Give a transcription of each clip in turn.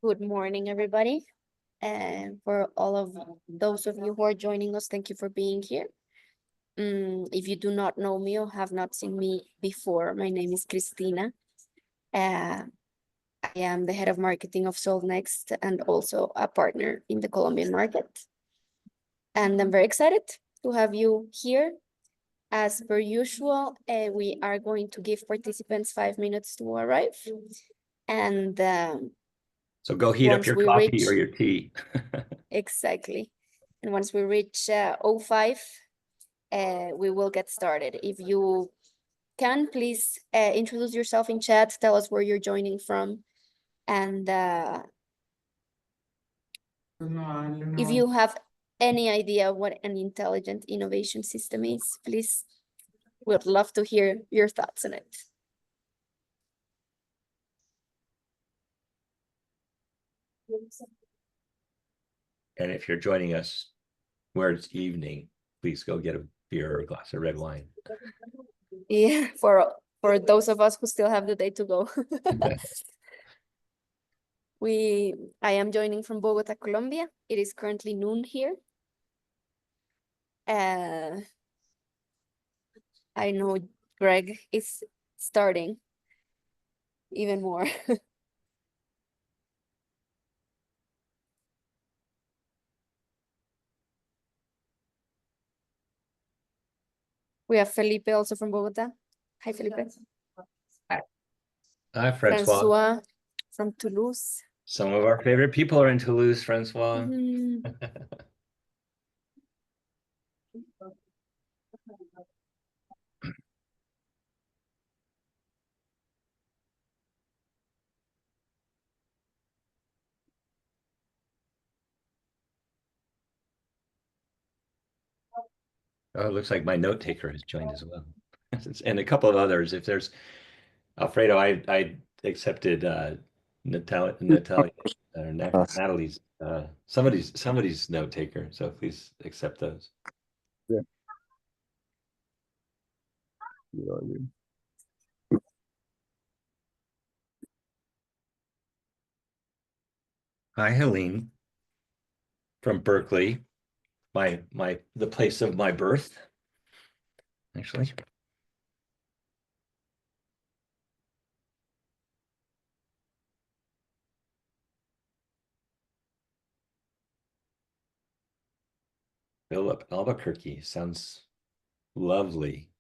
Good morning, everybody. And for all of those of you who are joining us, thank you for being here. If you do not know me or have not seen me before, my name is Cristina. Uh, I am the head of marketing of Solnext and also a partner in the Colombian market. And I'm very excited to have you here. As per usual, we are going to give participants 5 minutes to arrive. And So go heat up once your we coffee or reach, your tea. exactly. And once we reach 05, we will get started. If you can, please introduce yourself in chat, tell us where you're joining from. And if you have any idea what an intelligent innovation system is, please, we'd love to hear your thoughts on it. And if you're joining us where it's evening, please go get a beer or a glass of red wine. Yeah, for those of us who still have the day to go. I am joining from Bogota, Colombia. It is currently noon here. I know Greg is starting even more. We have Felipe also from Bogota. Hi, Felipe. Hi, Francois. Francois from Toulouse. Some of our favorite people are in Toulouse, Francois. Oh, it looks like my note taker has joined as well. And a couple of others. If there's Alfredo, I accepted Natalie's somebody's note taker. So please accept those. Yeah. Hi, Helene from Berkeley, the place of my birth, actually. Philip Albuquerque sounds lovely.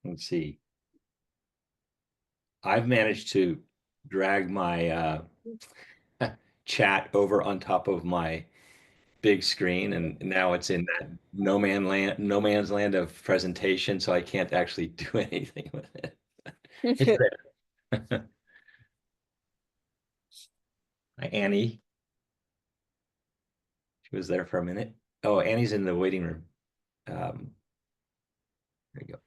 Let's see. I've managed to drag my chat over on top of my big screen, and now it's in that no man's land of presentation, so I can't actually do anything with it. It's there. Hi, Annie. She was there for a minute. Oh, Annie's in the waiting room. There you go.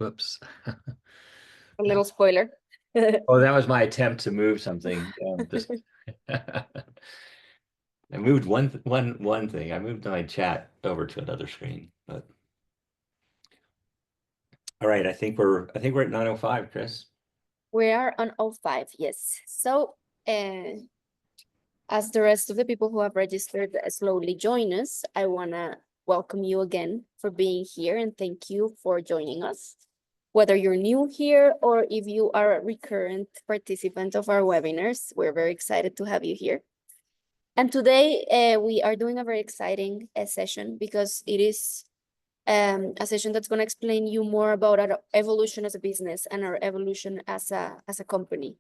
Whoops. A little spoiler. Oh, that was my attempt to move something. I moved one thing. I moved my chat over to another screen. But all right, I think we're at 9:05, Chris. We are on 05, yes. So as the rest of the people who have registered slowly join us, I want to welcome you again for being here and thank you for joining us. Whether you're new here or if you are a recurrent participant of our webinars, we're very excited to have you here. And today we are doing a very exciting session because it is a session that's going to explain you more about our evolution as a business and our evolution as a company.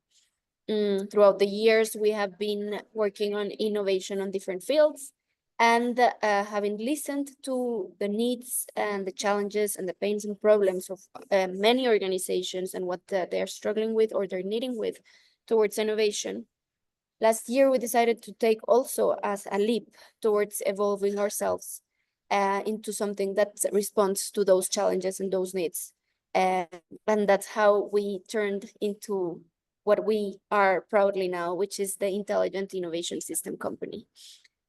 Throughout the years, we have been working on innovation on different fields. And having listened to the needs and the challenges and the pains and problems of many organizations and what they're struggling with or they're needing with towards innovation, last year we decided to take also as a leap towards evolving ourselves into something that responds to those challenges and those needs. Uh, and that's how we turned into what we are proudly now, which is the Intelligent Innovation System Company.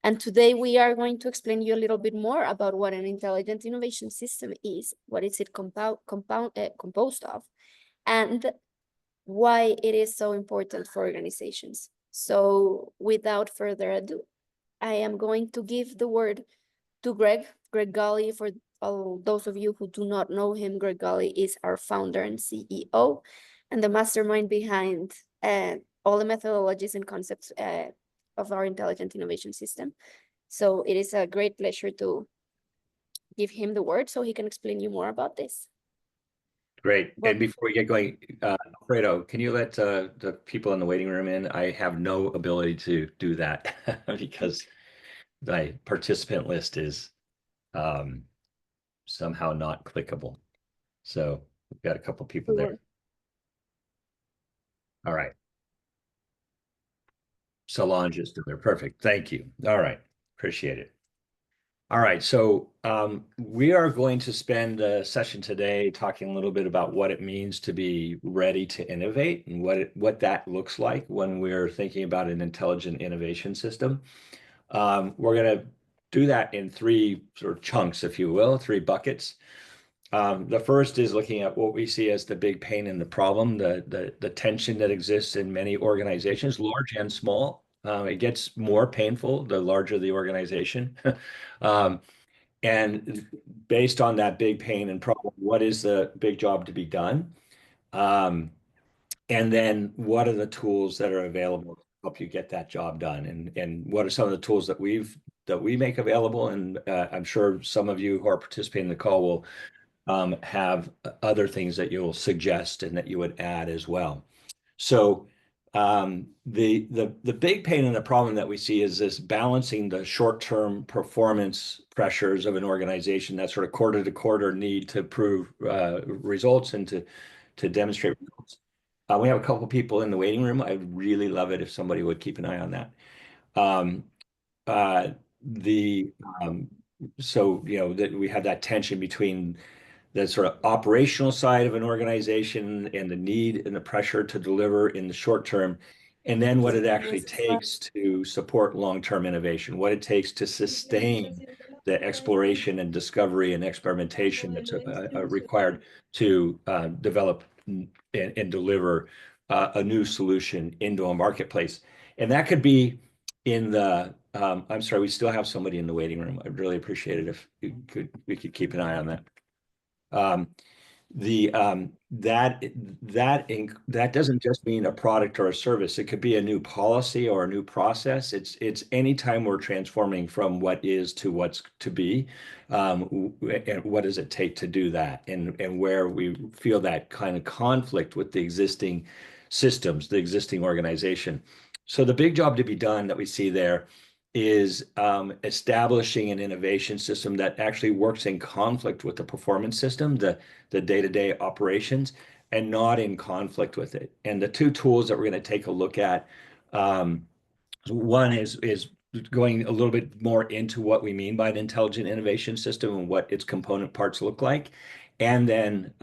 And today we are going to explain you a little bit more about what an intelligent innovation system is, what is it composed of, and why it is so important for organizations. So without further ado, I am going to give the word to Greg Gully. For all those of you who do not know him, Greg Gully is our founder and CEO and the mastermind behind all the methodologies and concepts of our intelligent innovation system. So it is a great pleasure to give him the word so he can explain you more about this. Great. Well, And before we get going, Alfredo, can you let the people in the waiting room in? I have no ability to do that because my participant list is somehow not clickable. So we've got a couple people we there. will. All right. Solange is still there. Perfect. Thank you. All right. Appreciate it. All right. So we are going to spend a session today talking a little bit about what it means to be ready to innovate and what that looks like when we're thinking about an intelligent innovation system. We're going to do that in three sort of chunks, if you will, three buckets. The first is looking at what we see as the big pain in the problem, the tension that exists in many organizations, large and small. It gets more painful the larger the organization. um, and based on that big pain and problem, what is the big job to be done? Um, and then what are the tools that are available to help you get that job done? And what are some of the tools that we make available? And I'm sure some of you who are participating in the call will have other things that you'll suggest and that you would add as well. So the big pain and the problem that we see is this balancing the short-term performance pressures of an organization, that sort of quarter-to-quarter need to prove results and to demonstrate results. We have a couple people in the waiting room. I'd really love it if somebody would keep an eye on that. Um, uh, the so that we have that tension between the sort of operational side of an organization and the need and the pressure to deliver in the short term, and then what it actually takes to support long-term innovation, what it takes to sustain the exploration and discovery and experimentation that's required to develop and deliver a new solution into a marketplace. And that could be in the I'm sorry, we still have somebody in the waiting room. I'd really appreciate it if we could keep an eye on that. Um, the that doesn't just mean a product or a service. It could be a new policy or a new process. It's anytime we're transforming from what is to what's to be, and what does it take to do that, and where we feel that kind of conflict with the existing systems, the existing organization. So the big job to be done that we see there is establishing an innovation system that actually works in conflict with the performance system, the day-to-day operations, and not in conflict with it. And the two tools that we're going to take a look at, one is going a little bit more into what we mean by an intelligent innovation system and what its component parts look like, and then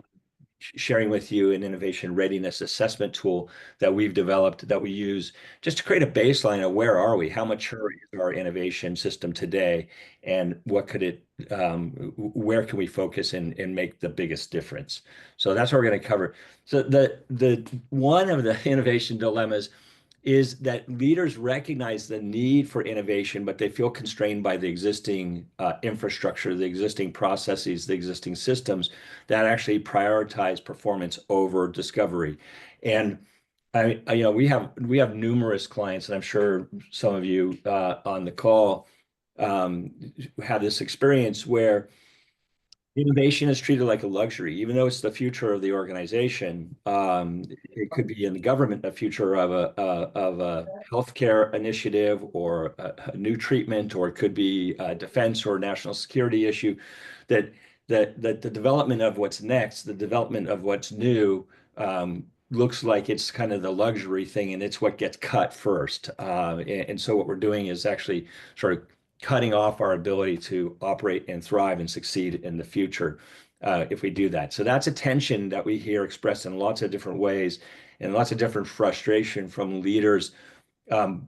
sharing with you an innovation readiness assessment tool that we've developed that we use just to create a baseline of where are we, how mature is our innovation system today, and what could it, where can we focus and make the biggest difference. So that's what we're going to cover. So the one of the innovation dilemmas is that leaders recognize the need for innovation, but they feel constrained by the existing infrastructure, the existing processes, the existing systems that actually prioritize performance over discovery. And we have numerous clients, and I'm sure some of you on the call have this experience where Innovation is treated like a luxury, even though it's the future of the organization. It could be in the government, a future of a healthcare initiative or a new treatment, or it could be a defense or national security issue. That that the development of what's next, the development of what's new, looks like it's kind of the luxury thing, and it's what gets cut first. And so what we're doing is actually sort of cutting off our ability to operate and thrive and succeed in the future if we do that. So that's a tension that we hear expressed in lots of different ways and lots of different frustration from leaders,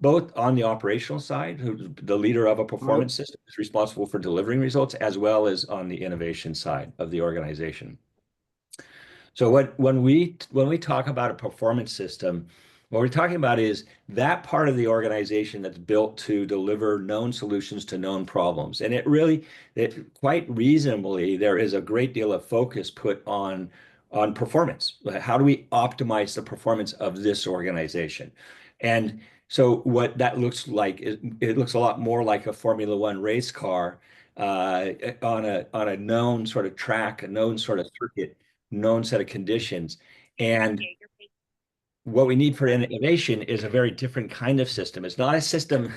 both on the operational side, who the leader of a performance system is responsible for delivering results, as well as on the innovation side of the organization. So when we talk about a performance system, what we're talking about is that part of the organization that's built to deliver known solutions to known problems. And it quite reasonably, there is a great deal of focus put on performance. How do we optimize the performance of this organization? And so what that looks like is it looks a lot more like a Formula One race car on a known sort of track, a known sort of circuit, known set of conditions. And what we need for innovation is a very different kind of system. It's not a system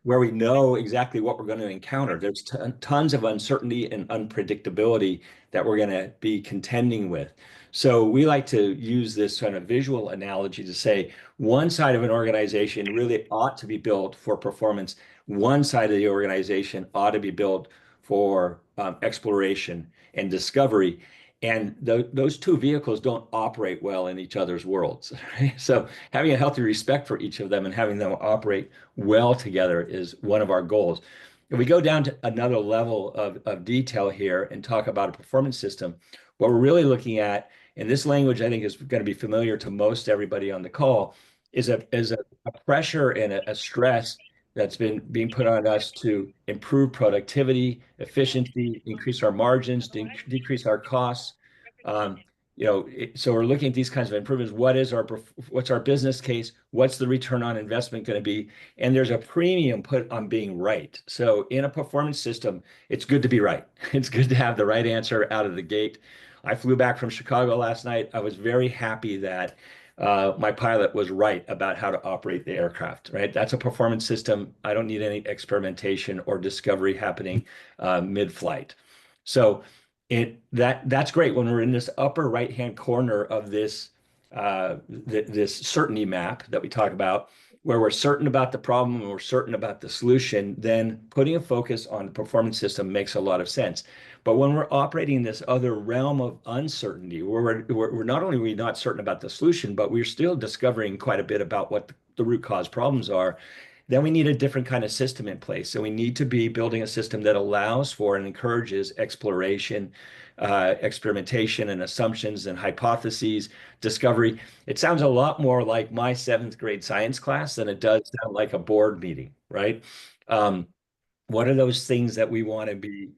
where we know exactly what we're going to encounter. There's tons of uncertainty and unpredictability that we're going to be contending with. So we like to use this kind of visual analogy to say one side of an organization really ought to be built for performance. One side of the organization ought to be built for exploration and discovery. And those two vehicles don't operate well in each other's worlds. Right? So having a healthy respect for each of them and having them operate well together is one of our goals. If we go down to another level of detail here and talk about a performance system, what we're really looking at, and this language I think is going to be familiar to most everybody on the call, is a pressure and a stress that's been being put on us to improve productivity, efficiency, increase our margins, decrease our costs. Um, so we're looking at these kinds of improvements. What's our business case? What's the return on investment going to be? And there's a premium put on being right. So in a performance system, it's good to be right. It's good to have the right answer out of the gate. I flew back from Chicago last night. I was very happy that my pilot was right about how to operate the aircraft, right? That's a performance system. I don't need any experimentation or discovery happening mid-flight. So that's great when we're in this upper right-hand corner of this certainty map that we talk about, where we're certain about the problem and we're certain about the solution. Then putting a focus on the performance system makes a lot of sense. But when we're operating in this other realm of uncertainty, where we're not only are we not certain about the solution, but we're still discovering quite a bit about what the root cause problems are, then we need a different kind of system in place. So we need to be building a system that allows for and encourages exploration, experimentation, and assumptions and hypotheses, discovery. It sounds a lot more like my seventh grade science class than it does sound like a board meeting, right? Um, what are those things that we want to be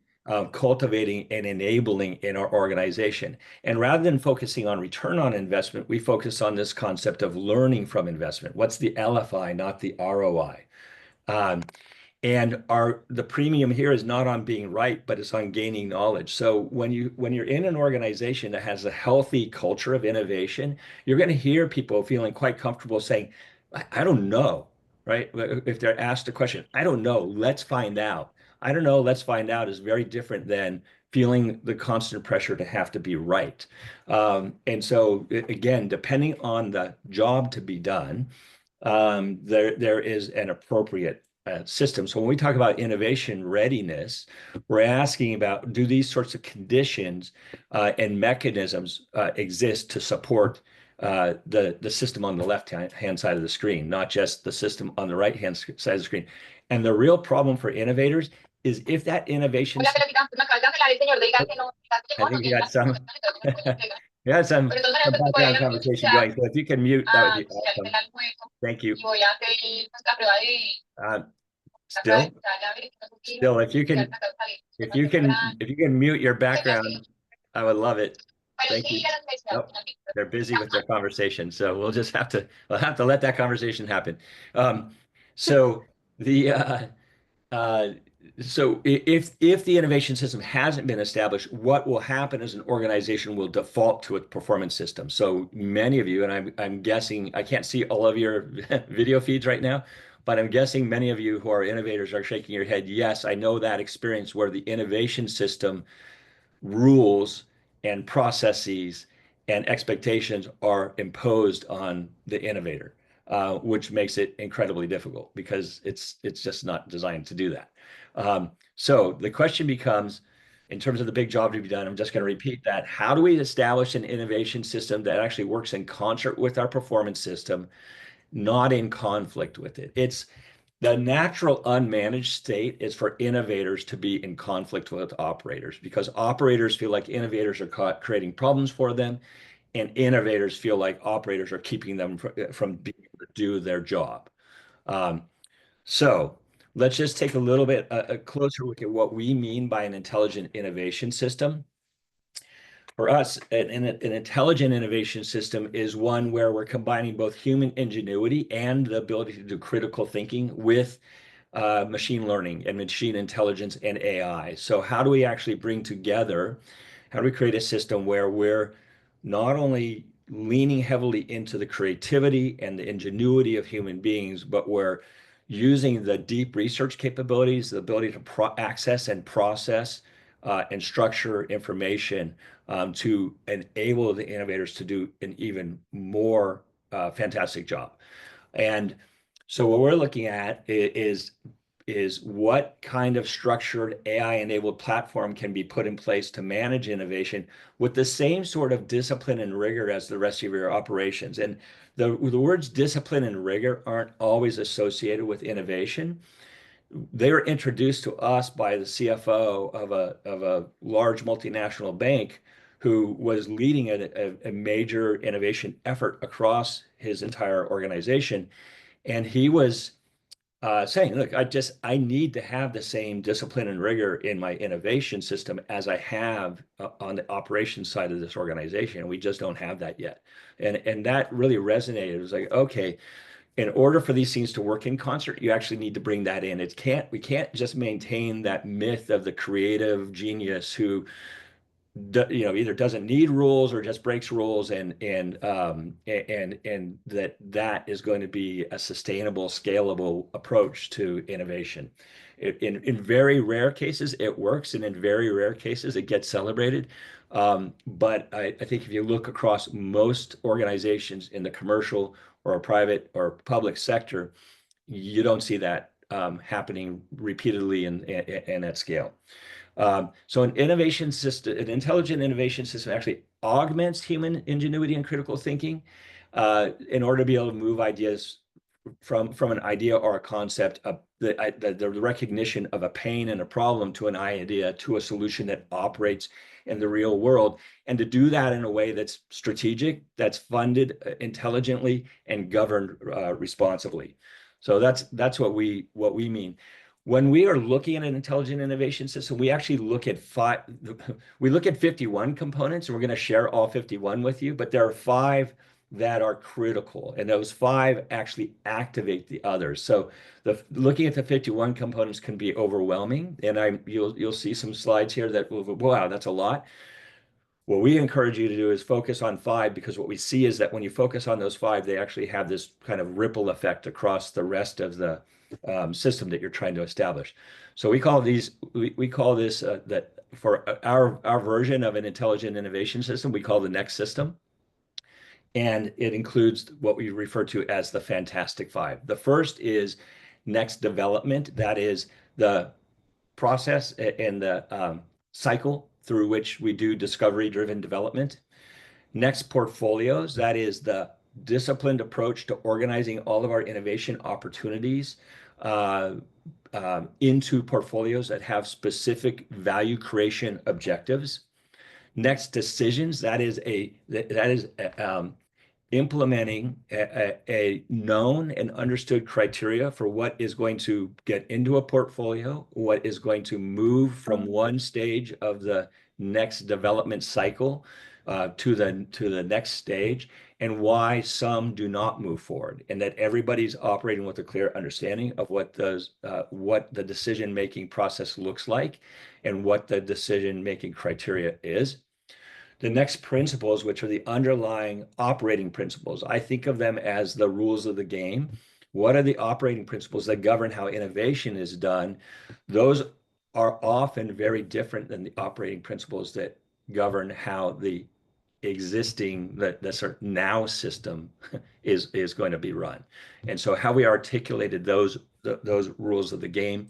cultivating and enabling in our organization? And rather than focusing on return on investment, we focus on this concept of learning from investment. What's the LFI, not the ROI? Um, and the premium here is not on being right, but it's on gaining knowledge. So when you're in an organization that has a healthy culture of innovation, you're going to hear people feeling quite comfortable saying, I don't know, right? If they're asked a question, I don't know, let's find out. I don't know, let's find out is very different than feeling the constant pressure to have to be right. And so again, depending on the job to be done, there is an appropriate system. So when we talk about innovation readiness, we're asking about, do these sorts of conditions and mechanisms exist to support the system on the left-hand side of the screen, not just the system on the right-hand side of the screen. And the real problem for innovators is if that innovation, I think you got some, you got some background conversation going. So if you can mute, that would be awesome. Thank you. Uh, still, if you can mute your background, I would love it. Thank you. Nope, they're busy with their conversation, so we'll have to let that conversation happen. So the So if the innovation system hasn't been established, what will happen is an organization will default to a performance system. So many of you, and I'm guessing I can't see all of your video feeds right now, but I'm guessing many of you who are innovators are shaking your head. Yes, I know that experience where the innovation system rules and processes and expectations are imposed on the innovator, which makes it incredibly difficult because it's just not designed to do that. So the question becomes, in terms of the big job to be done, I'm just going to repeat that. How do we establish an innovation system that actually works in concert with our performance system, not in conflict with it? It's the natural unmanaged state is for innovators to be in conflict with operators because operators feel like innovators are creating problems for them, and innovators feel like operators are keeping them from being able to do their job. Um, so let's just take a little bit a closer look at what we mean by an intelligent innovation system. For us, an intelligent innovation system is one where we're combining both human ingenuity and the ability to do critical thinking with machine learning and machine intelligence and AI. So how do we actually bring together, how do we create a system where we're not only leaning heavily into the creativity and the ingenuity of human beings, but we're using the deep research capabilities, the ability to access and process and structure information to enable the innovators to do an even more fantastic job. And so what we're looking at is what kind of structured AI-enabled platform can be put in place to manage innovation with the same sort of discipline and rigor as the rest of your operations. And the words discipline and rigor aren't always associated with innovation. They were introduced to us by the CFO of a large multinational bank who was leading a major innovation effort across his entire organization. And he was saying, look, I need to have the same discipline and rigor in my innovation system as I have on the operations side of this organization. We just don't have that yet. And that really resonated. It was like, okay, in order for these things to work in concert, you actually need to bring that in. We can't just maintain that myth of the creative genius who either doesn't need rules or just breaks rules, and that is going to be a sustainable, scalable approach to innovation. In very rare cases, it works, and in very rare cases, it gets celebrated. But I think if you look across most organizations in the commercial or private or public sector, you don't see that happening repeatedly and at scale. So an innovation system, an intelligent innovation system actually augments human ingenuity and critical thinking in order to be able to move ideas from an idea or a concept, the recognition of a pain and a problem to an idea to a solution that operates in the real world, and to do that in a way that's strategic, that's funded intelligently, and governed responsibly. So that's what we mean. When we are looking at an intelligent innovation system, we actually look at we look at 51 components, and we're going to share all 51 with you, but there are 5 that are critical, and those 5 actually activate the others. So looking at the 51 components can be overwhelming, and you'll see some slides here that will, wow, that's a lot. What we encourage you to do is focus on 5, because what we see is that when you focus on those 5, they actually have this kind of ripple effect across the rest of the system that you're trying to establish. So we call this that for our version of an intelligent innovation system, we call the next system. And it includes what we refer to as the Fantastic Five. The first is next development. That is the process and the cycle through which we do discovery-driven development. Next, portfolios. That is the disciplined approach to organizing all of our innovation opportunities into portfolios that have specific value creation objectives. Next, decisions. That is implementing a known and understood criteria for what is going to get into a portfolio, what is going to move from one stage of the next development cycle to the next stage, and why some do not move forward, and that everybody's operating with a clear understanding of what the decision-making process looks like and what the decision-making criteria is. The next principles, which are the underlying operating principles, I think of them as the rules of the game. What are the operating principles that govern how innovation is done? Those are often very different than the operating principles that govern how the sort of now system is going to be run. And so how we articulated those rules of the game.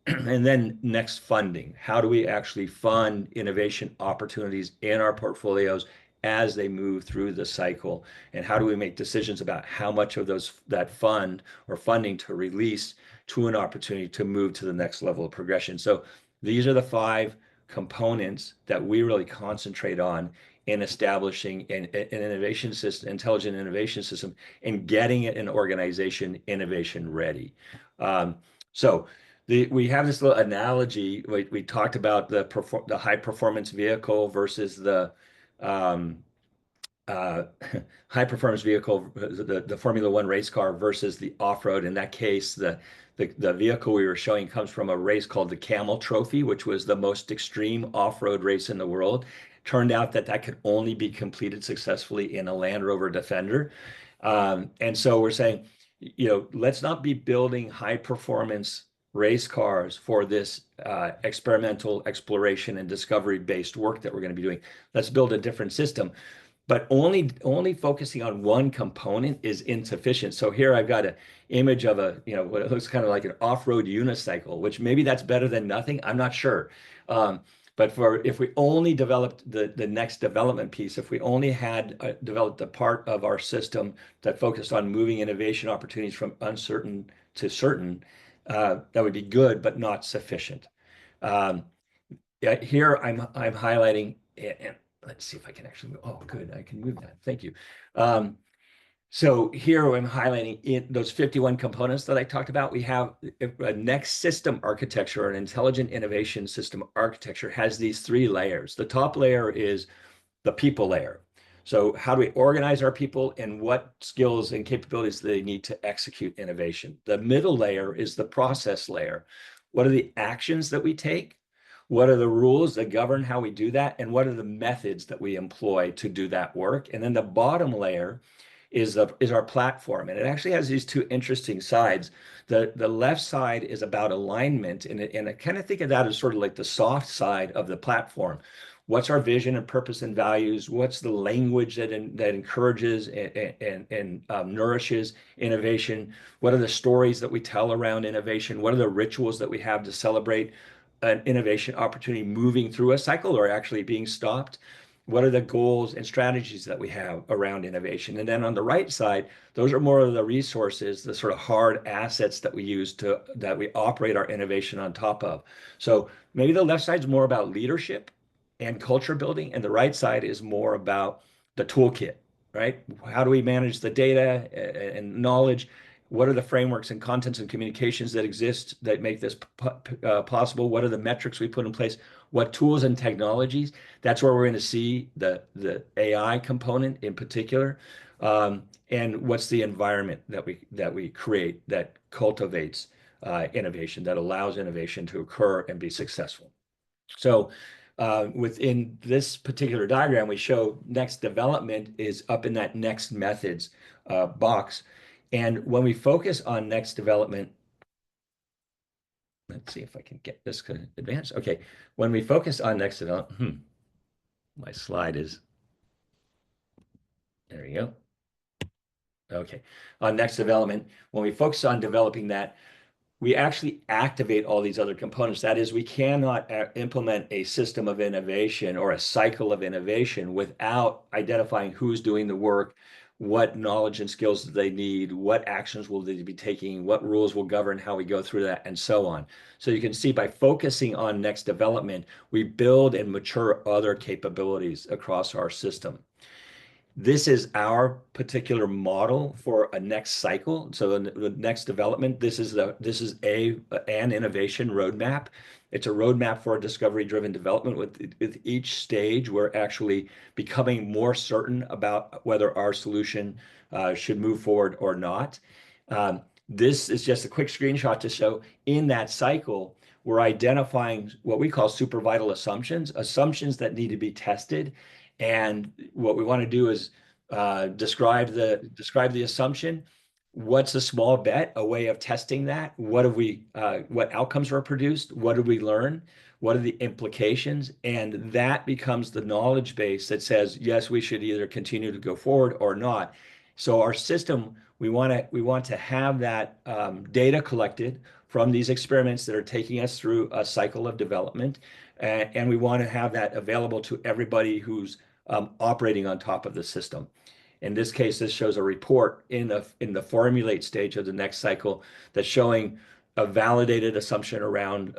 And then next, funding. How do we actually fund innovation opportunities in our portfolios as they move through the cycle? And how do we make decisions about how much of that fund or funding to release to an opportunity to move to the next level of progression? So these are the 5 components that we really concentrate on in establishing an innovation system, intelligent innovation system, and getting it an organization innovation ready. So we have this little analogy. We talked about the high performance vehicle versus the um, uh, high performance vehicle, the Formula One race car versus the off-road. In that case, the vehicle we were showing comes from a race called the Camel Trophy, which was the most extreme off-road race in the world. Turned out that could only be completed successfully in a Land Rover Defender. And so we're saying, let's not be building high performance race cars for this experimental exploration and discovery based work that we're going to be doing. Let's build a different system, but only focusing on one component is insufficient. So here I've got an image of what it looks kind of like an off-road unicycle, which maybe that's better than nothing. I'm not sure. But if we only developed the next development piece, if we only had developed a part of our system that focused on moving innovation opportunities from uncertain to certain, that would be good, but not sufficient. Yeah, here I'm highlighting, and let's see if I can actually move. Oh, good, I can move that. Thank you. So here I'm highlighting in those 51 components that I talked about. We have a next system architecture, an intelligent innovation system architecture has these 3 layers. The top layer is the people layer. So how do we organize our people and what skills and capabilities do they need to execute innovation? The middle layer is the process layer. What are the actions that we take? What are the rules that govern how we do that? And what are the methods that we employ to do that work? And then the bottom layer is our platform. And it actually has these 2 interesting sides. The left side is about alignment, and I kind of think of that as sort of like the soft side of the platform. What's our vision and purpose and values? What's the language that encourages and nourishes innovation? What are the stories that we tell around innovation? What are the rituals that we have to celebrate an innovation opportunity moving through a cycle or actually being stopped? What are the goals and strategies that we have around innovation? And then on the right side, those are more of the resources, the sort of hard assets that we use that we operate our innovation on top of. So maybe the left side is more about leadership and culture building, and the right side is more about the toolkit, right? How do we manage the data and knowledge? What are the frameworks and contents and communications that exist that make this possible? What are the metrics we put in place? What tools and technologies? That's where we're going to see the AI component in particular. And what's the environment that we create that cultivates innovation, that allows innovation to occur and be successful. So within this particular diagram, we show next development is up in that next methods box. And when we focus on next development, let's see if I can get this advanced. Okay, when we focus on next development, my slide is, there you go. Okay, on next development, when we focus on developing that, we actually activate all these other components. That is, we cannot implement a system of innovation or a cycle of innovation without identifying who's doing the work, what knowledge and skills do they need, what actions will they be taking, what rules will govern how we go through that, and so on. So you can see by focusing on next development, we build and mature other capabilities across our system. This is our particular model for a next cycle. So the next development, this is an innovation roadmap. It's a roadmap for discovery-driven development. With each stage, we're actually becoming more certain about whether our solution should move forward or not. This is just a quick screenshot to show in that cycle, we're identifying what we call super vital assumptions, assumptions that need to be tested. And what we want to do is describe the assumption. What's a small bet? A way of testing that. What outcomes were produced? What did we learn? What are the implications? And that becomes the knowledge base that says, yes, we should either continue to go forward or not. So our system, we want to have that data collected from these experiments that are taking us through a cycle of development, and we want to have that available to everybody who's operating on top of the system. In this case, this shows a report in the formulate stage of the next cycle that's showing a validated assumption around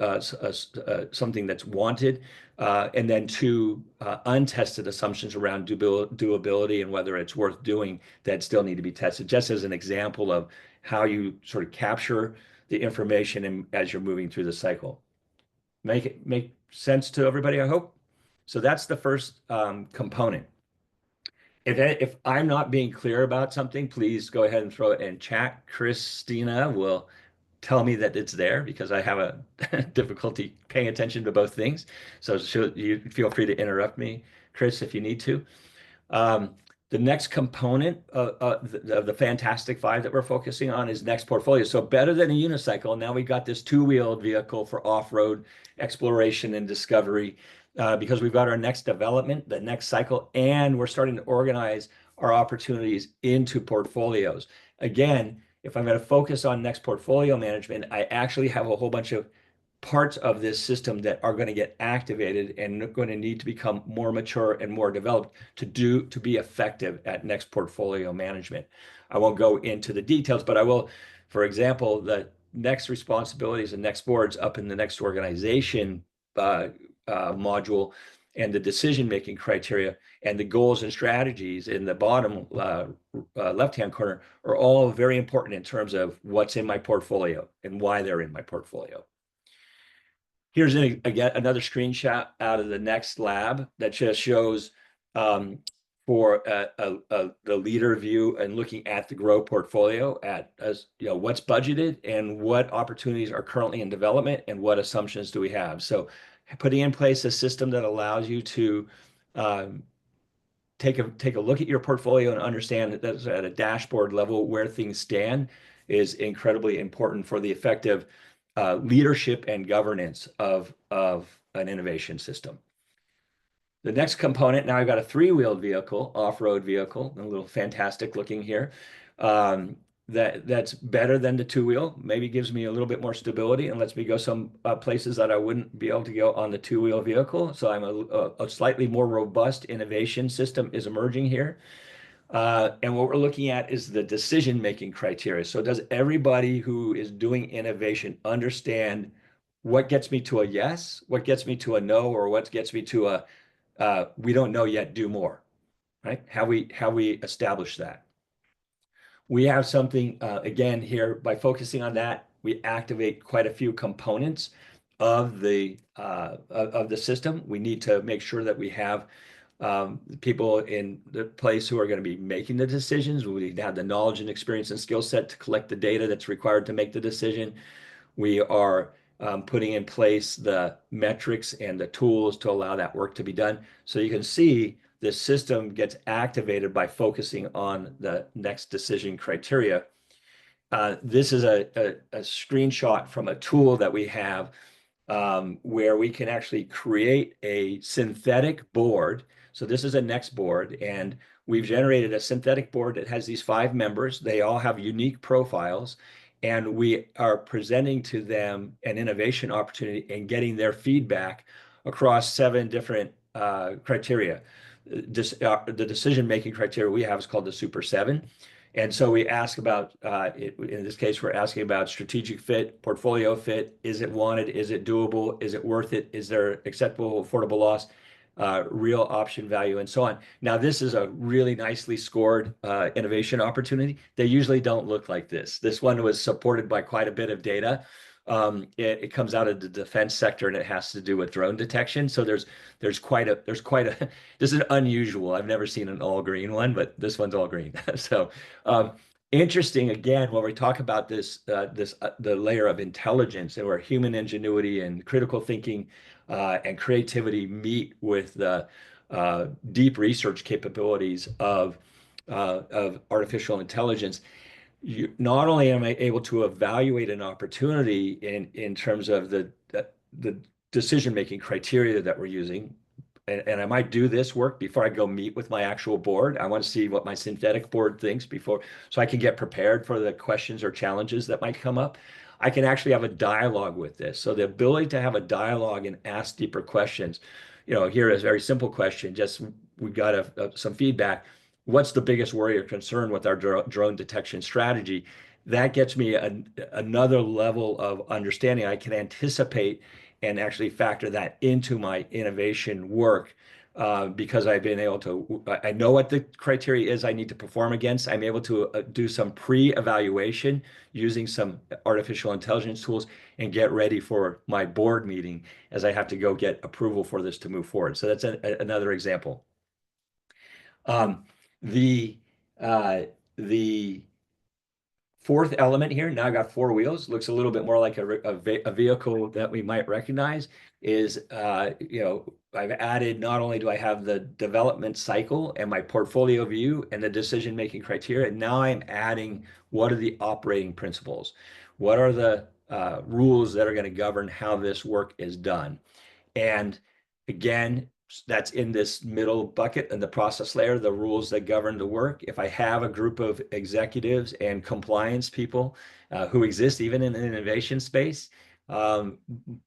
something that's wanted, and then two untested assumptions around doability and whether it's worth doing that still need to be tested, just as an example of how you sort of capture the information as you're moving through the cycle. Make sense to everybody, I hope. So that's the first component. If I'm not being clear about something, please go ahead and throw it in chat. Christina will tell me that it's there because I have a difficulty paying attention to both things. So you feel free to interrupt me, Chris, if you need to. The next component of the Fantastic Five that we're focusing on is next portfolio. So better than a unicycle, now we've got this two-wheeled vehicle for off-road exploration and discovery, because we've got our next development, the next cycle, and we're starting to organize our opportunities into portfolios. Again, if I'm going to focus on next portfolio management, I actually have a whole bunch of parts of this system that are going to get activated and going to need to become more mature and more developed to be effective at next portfolio management. I won't go into the details, but I will, for example, the next responsibilities and next boards up in the next organization module, and the decision-making criteria and the goals and strategies in the bottom left-hand corner are all very important in terms of what's in my portfolio and why they're in my portfolio. Here's again another screenshot out of the next lab that just shows for the leader view and looking at the grow portfolio what's budgeted and what opportunities are currently in development and what assumptions do we have. So putting in place a system that allows you to take a look at your portfolio and understand that that's at a dashboard level where things stand is incredibly important for the effective leadership and governance of an innovation system. The next component, now I've got a three-wheeled vehicle, off-road vehicle, a little fantastic looking here. That's better than the two-wheel, maybe gives me a little bit more stability and lets me go some places that I wouldn't be able to go on the two-wheel vehicle. So I'm a slightly more robust innovation system is emerging here. And what we're looking at is the decision-making criteria. So does everybody who is doing innovation understand what gets me to a yes, what gets me to a no, or what gets me to a we don't know yet, do more, right? How we establish that. We have something, again, here, by focusing on that, we activate quite a few components of the system. We need to make sure that we have people in the place who are going to be making the decisions. We need to have the knowledge and experience and skill set to collect the data that's required to make the decision. We are putting in place the metrics and the tools to allow that work to be done. So you can see the system gets activated by focusing on the next decision criteria. This is a screenshot from a tool that we have where we can actually create a synthetic board. So this is a next board, and we've generated a synthetic board that has these 5 members. They all have unique profiles, and we are presenting to them an innovation opportunity and getting their feedback across 7 different criteria. The decision-making criteria we have is called the Super 7. And so we ask about, in this case, we're asking about strategic fit, portfolio fit. Is it wanted? Is it doable? Is it worth it? Is there acceptable, affordable loss, real option value, and so on. Now, this is a really nicely scored innovation opportunity. They usually don't look like this. This one was supported by quite a bit of data It comes out of the defense sector and it has to do with drone detection. So there's quite a this is unusual. I've never seen an all green one, but this one's all green. So um, interesting again when we talk about the layer of intelligence and where human ingenuity and critical thinking and creativity meet with the deep research capabilities of artificial intelligence. Not only am I able to evaluate an opportunity in terms of the decision-making criteria that we're using, and I might do this work before I go meet with my actual board. I want to see what my synthetic board thinks before, so I can get prepared for the questions or challenges that might come up. I can actually have a dialogue with this. So the ability to have a dialogue and ask deeper questions. Here is a very simple question. Just we got some feedback. What's the biggest worry or concern with our drone detection strategy? That gets me another level of understanding. I can anticipate and actually factor that into my innovation work because I've been able to, I know what the criteria is I need to perform against. I'm able to do some pre-evaluation using some artificial intelligence tools and get ready for my board meeting as I have to go get approval for this to move forward. So that's another example. Um, the uh, the fourth element here, now I got four wheels, looks a little bit more like a vehicle that we might recognize, is, I've added, not only do I have the development cycle and my portfolio view and the decision-making criteria, now I'm adding what are the operating principles? What are the rules that are going to govern how this work is done? And again, that's in this middle bucket in the process layer, the rules that govern the work. If I have a group of executives and compliance people who exist even in the innovation space, um,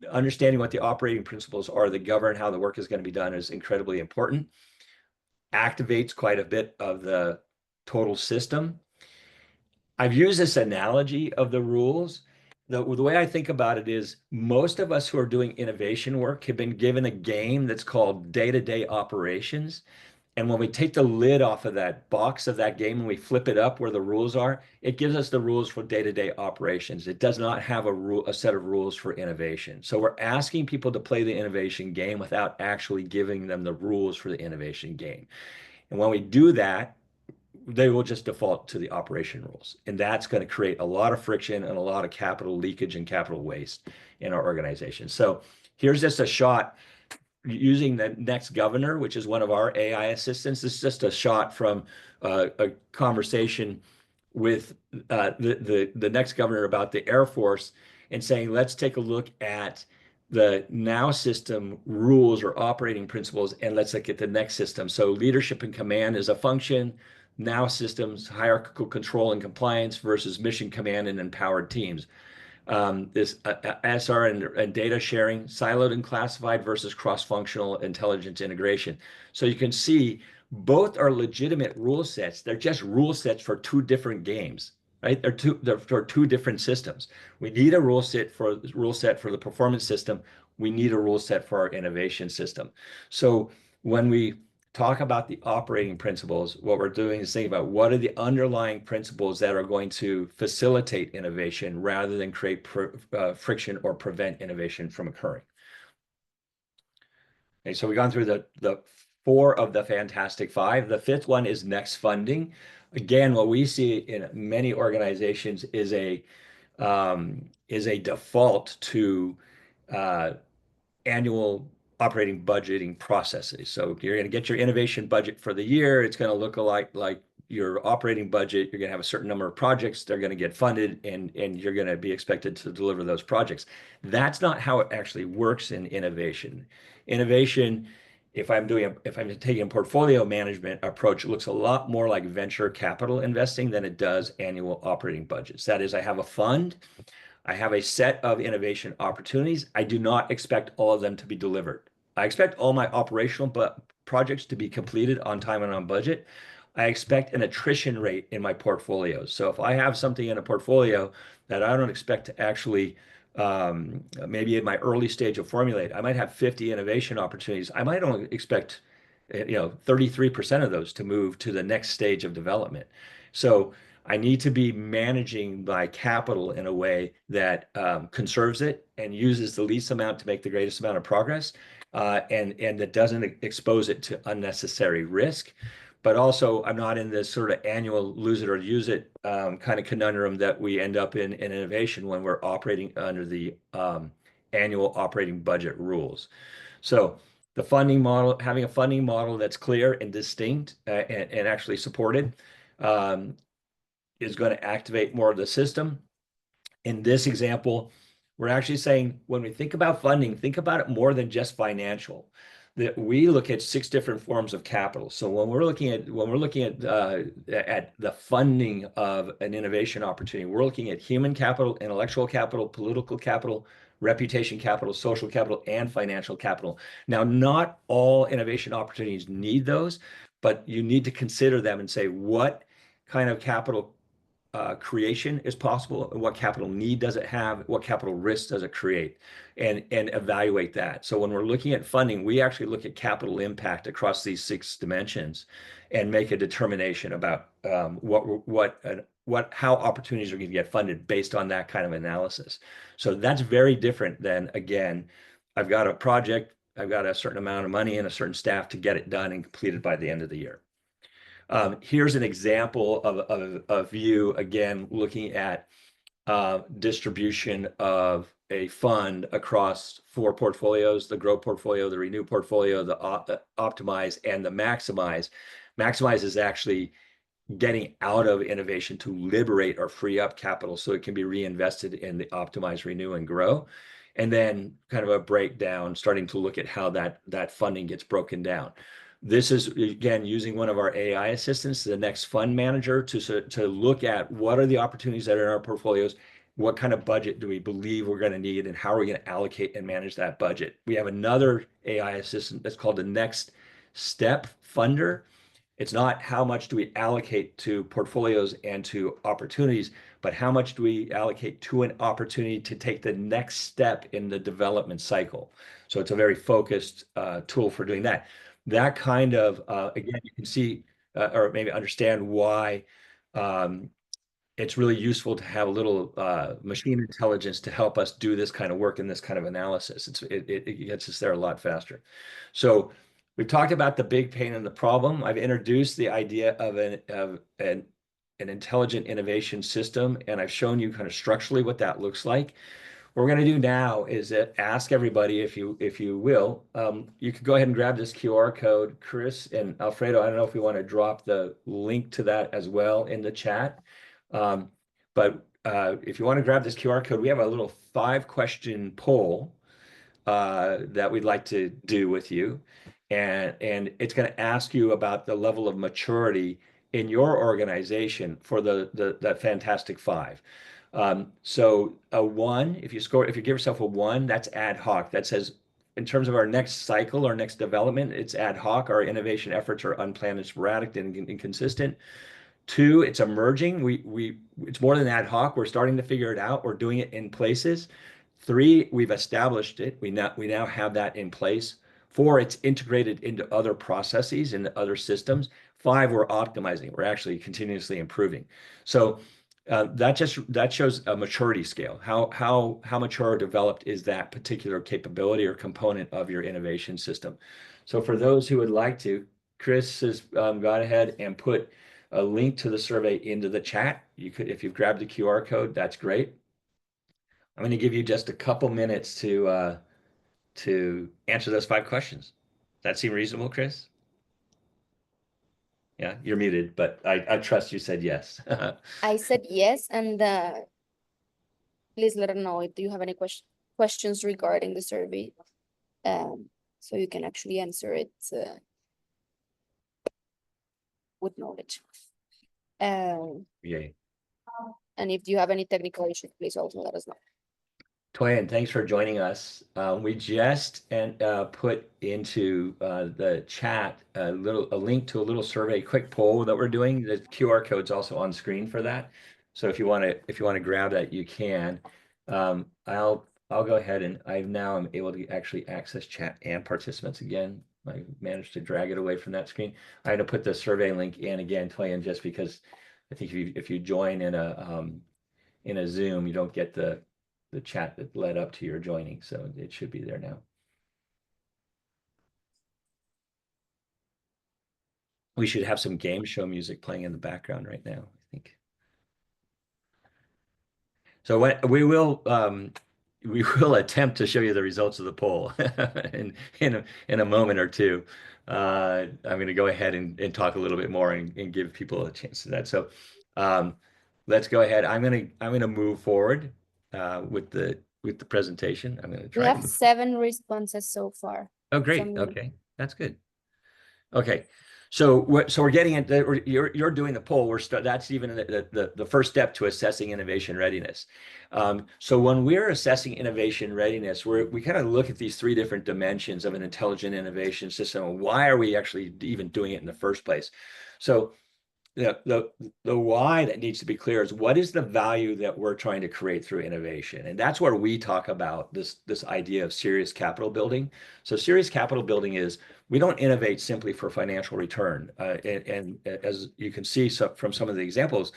understanding what the operating principles are that govern how the work is going to be done is incredibly important. Activates quite a bit of the total system. I've used this analogy of the rules. The way I think about it is most of us who are doing innovation work have been given a game that's called day-to-day operations. And when we take the lid off of that box of that game and we flip it up where the rules are, it gives us the rules for day-to-day operations. It does not have a set of rules for innovation. So we're asking people to play the innovation game without actually giving them the rules for the innovation game. And when we do that, they will just default to the operation rules. And that's going to create a lot of friction and a lot of capital leakage and capital waste in our organization. So here's just a shot using the next governor, which is one of our AI assistants. This is just a shot from a conversation with the next governor about the Air Force and saying, let's take a look at the now system rules or operating principles, and let's look at the next system. So leadership and command is a function, now systems, hierarchical control and compliance versus mission command and empowered teams. This SR and data sharing, siloed and classified versus cross-functional intelligence integration. So you can see both are legitimate rule sets. They're just rule sets for two different games, right? They're for two different systems. We need a rule set for the performance system. We need a rule set for our innovation system. So when we talk about the operating principles, what we're doing is thinking about what are the underlying principles that are going to facilitate innovation rather than create friction or prevent innovation from occurring. Okay, so we've gone through the four of the Fantastic Five. The fifth one is next funding. Again, what we see in many organizations is a default to annual operating budgeting processes. So you're going to get your innovation budget for the year. It's going to look like your operating budget. You're going to have a certain number of projects. They're going to get funded, and you're going to be expected to deliver those projects. That's not how it actually works in innovation. Innovation, if I'm taking a portfolio management approach, it looks a lot more like venture capital investing than it does annual operating budgets. That is, I have a fund. I have a set of innovation opportunities. I do not expect all of them to be delivered. I expect all my operational projects to be completed on time and on budget. I expect an attrition rate in my portfolio. So if I have something in a portfolio that I don't expect to actually, maybe in my early stage of formulate, I might have 50 innovation opportunities. I might only expect 33% of those to move to the next stage of development. So I need to be managing my capital in a way that conserves it and uses the least amount to make the greatest amount of progress, and that doesn't expose it to unnecessary risk. But also, I'm not in this sort of annual lose it or use it kind of conundrum that we end up in innovation when we're operating under the annual operating budget rules. So the funding model, having a funding model that's clear and distinct and actually supported, um, is going to activate more of the system. In this example, we're actually saying when we think about funding, think about it more than just financial. That we look at 6 different forms of capital. So when we're looking at the funding of an innovation opportunity, we're looking at human capital, intellectual capital, political capital, reputation capital, social capital, and financial capital. Now, not all innovation opportunities need those, but you need to consider them and say, what kind of capital creation is possible, and what capital need does it have, what capital risk does it create, and evaluate that. So when we're looking at funding, we actually look at capital impact across these 6 dimensions and make a determination about how opportunities are going to get funded based on that kind of analysis. So that's very different than, again, I've got a project, I've got a certain amount of money and a certain staff to get it done and completed by the end of the year. Here's an example of a view, again, looking at distribution of a fund across 4 portfolios: the grow portfolio, the renew portfolio, the optimize, and the maximize. Maximize is actually getting out of innovation to liberate or free up capital so it can be reinvested in the optimize, renew, and grow. And then kind of a breakdown, starting to look at how that funding gets broken down. This is, again, using one of our AI assistants, the next fund manager, to look at what are the opportunities that are in our portfolios, what kind of budget do we believe we're going to need, and how are we going to allocate and manage that budget. We have another AI assistant that's called the next step funder. It's not how much do we allocate to portfolios and to opportunities, but how much do we allocate to an opportunity to take the next step in the development cycle. So it's a very focused tool for doing that. That kind of, again, you can see or maybe understand why it's really useful to have a little machine intelligence to help us do this kind of work and this kind of analysis. It gets us there a lot faster. So we've talked about the big pain and the problem. I've introduced the idea of an intelligent innovation system, and I've shown you kind of structurally what that looks like. What we're going to do now is ask everybody, if you will, you could go ahead and grab this QR code. Chris and Alfredo, I don't know if we want to drop the link to that as well in the chat. But if you want to grab this QR code, we have a little 5-question poll that we'd like to do with you. And it's going to ask you about the level of maturity in your organization for that Fantastic Five. So a 1, if you give yourself a 1, that's ad hoc. That says, in terms of our next cycle, our next development, it's ad hoc. Our innovation efforts are unplanned and sporadic and inconsistent. 2, it's emerging. It's more than ad hoc. We're starting to figure it out. We're doing it in places. 3, we've established it. We now have that in place. 4, it's integrated into other processes, into other systems. 5, we're optimizing. We're actually continuously improving. So that shows a maturity scale. How mature or developed is that particular capability or component of your innovation system? So for those who would like to, Chris has gone ahead and put a link to the survey into the chat. You could, if you've grabbed the QR code, that's great. I'm going to give you just a couple minutes to answer those 5 questions. That seem reasonable, Chris? Yeah, you're muted, but I trust you said yes. I said yes, and please let us know if you have any questions regarding the survey, so you can actually answer it with knowledge. Yay. And if you have any technical issues, please also let us know. Toyin, thanks for joining us. We just put into the chat a link to a little survey, quick poll that we're doing. The QR code's also on screen for that. So if you want to grab that, you can. I'll go ahead and I now am able to actually access chat and participants again. I managed to drag it away from that screen. I had to put the survey link in again, Toyin, just because I think if you join in a Zoom, you don't get the chat that led up to your joining, so it should be there now. We should have some game show music playing in the background right now, I think. So what we will attempt to show you the results of the poll in a moment or two. I'm going to go ahead and talk a little bit more and give people a chance to that. So um, let's go ahead. I'm gonna move forward with the presentation. I'm going to We try and have move. 7 responses so far Oh, great. from you. Okay, that's good. Okay. So we're getting into you're doing the poll. That's even the first step to assessing innovation readiness. So when we're assessing innovation readiness, we kind of look at these 3 different dimensions of an intelligent innovation system. And why are we actually even doing it in the first place? So the why that needs to be clear is what is the value that we're trying to create through innovation? And that's where we talk about this idea of serious capital building. So serious capital building is we don't innovate simply for financial return. And as you can see from some of the examples,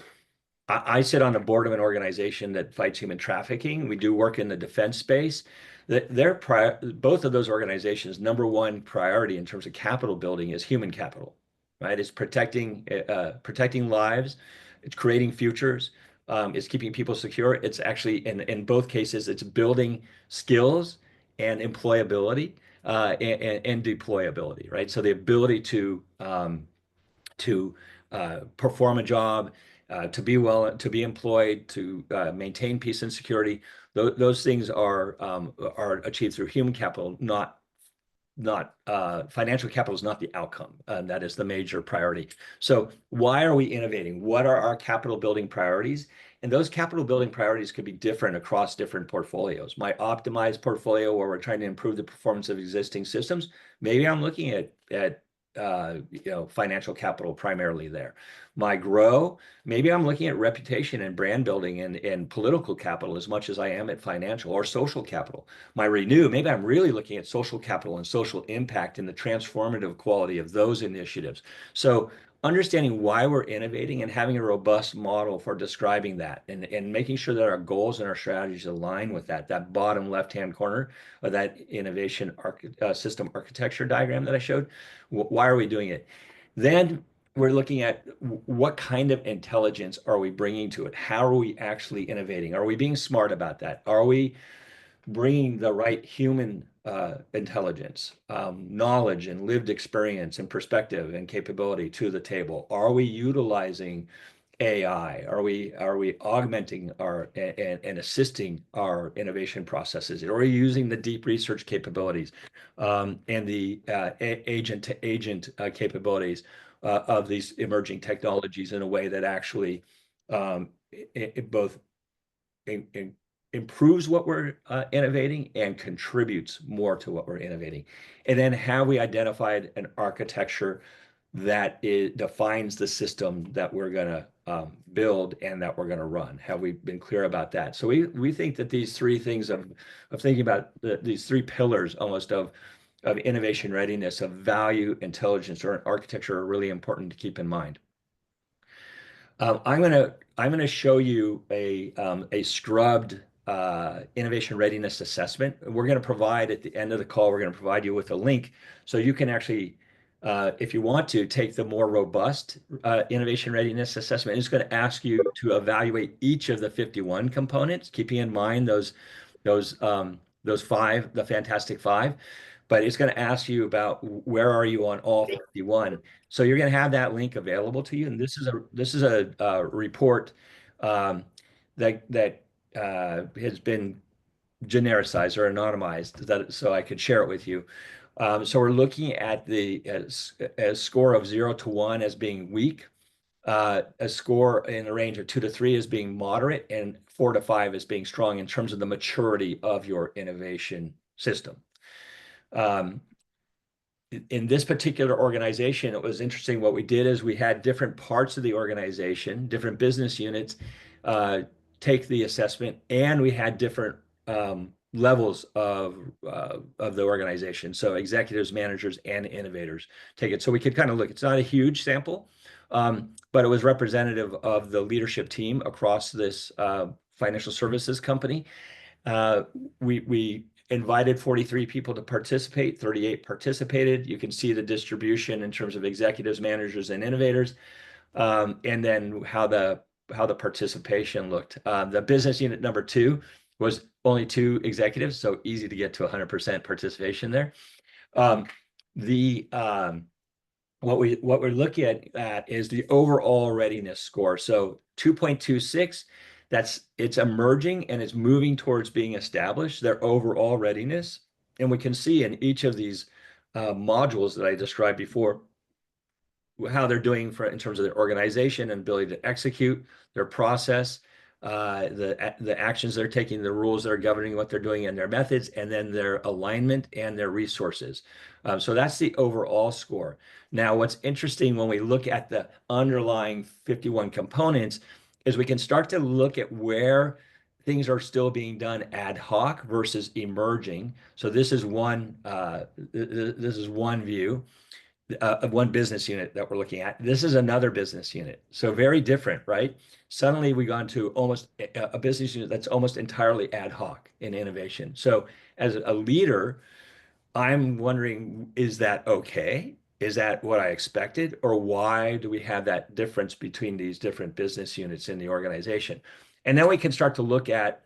I sit on the board of an organization that fights human trafficking. We do work in the defense space. Both of those organizations' number one priority in terms of capital building is human capital, right? It's protecting lives, it's creating futures, it's keeping people secure. It's actually in both cases, it's building skills and employability and deployability, right? So the ability to perform a job, to be employed, to maintain peace and security. Those things are achieved through human capital, not financial capital is not the outcome. That is the major priority. So why are we innovating? What are our capital building priorities? And those capital building priorities could be different across different portfolios. My optimized portfolio, where we're trying to improve the performance of existing systems, maybe I'm looking at financial capital primarily there. My grow, maybe I'm looking at reputation and brand building and political capital as much as I am at financial or social capital. My renew, maybe I'm really looking at social capital and social impact and the transformative quality of those initiatives. So understanding why we're innovating and having a robust model for describing that and making sure that our goals and our strategies align with that bottom left-hand corner of that innovation system architecture diagram that I showed. Why are we doing it? Then we're looking at what kind of intelligence are we bringing to it? How are we actually innovating? Are we being smart about that? Are we bringing the right human intelligence, knowledge, and lived experience, and perspective and capability to the table? Are we utilizing AI? Are we augmenting our and assisting our innovation processes? Are we using the deep research capabilities and the agent to agent capabilities of these emerging technologies in a way that actually it both improves what we're innovating and contributes more to what we're innovating? And then have we identified an architecture that defines the system that we're going to build and that we're going to run? Have we been clear about that? So we think that these 3 things of thinking about these 3 pillars almost of innovation readiness, of value, intelligence, or architecture are really important to keep in mind. I'm gonna show you a scrubbed innovation readiness assessment. We're gonna provide at the end of the call. We're gonna provide you with a link so you can actually, if you want to, take the more robust innovation readiness assessment. It's going to ask you to evaluate each of the 51 components, keeping in mind those 5, the Fantastic 5. But it's going to ask you about where are you on all 51. So you're going to have that link available to you. And this is a report that has been genericized or anonymized, so I could share it with you. So we're looking at a score of 0 to 1 as being weak, a score in the range of 2 to 3 as being moderate, and 4 to 5 as being strong in terms of the maturity of your innovation system. In this particular organization, it was interesting. What we did is we had different parts of the organization, different business units, take the assessment, and we had different levels of the organization. So executives, managers, and innovators take it. So we could kind of look. It's not a huge sample, But it was representative of the leadership team across this financial services company. We invited 43 people to participate, 38 participated. You can see the distribution in terms of executives, managers, and innovators, and then how the participation looked. The business unit number 2 was only 2 executives, so easy to get to 100% participation there. The what we're looking at is the overall readiness score. So 2.26, it's emerging and it's moving towards being established, their overall readiness. And we can see in each of these modules that I described before, how they're doing in terms of their organization and ability to execute their process, the actions they're taking, the rules that are governing what they're doing, and their methods, and then their alignment and their resources. So that's the overall score. Now, what's interesting when we look at the underlying 51 components is we can start to look at where things are still being done ad hoc versus emerging. So this is one view of one business unit that we're looking at. This is another business unit. So very different, right? Suddenly we gone to almost a business unit that's almost entirely ad hoc in innovation. So as a leader, I'm wondering, is that okay? Is that what I expected? Or why do we have that difference between these different business units in the organization? And then we can start to look at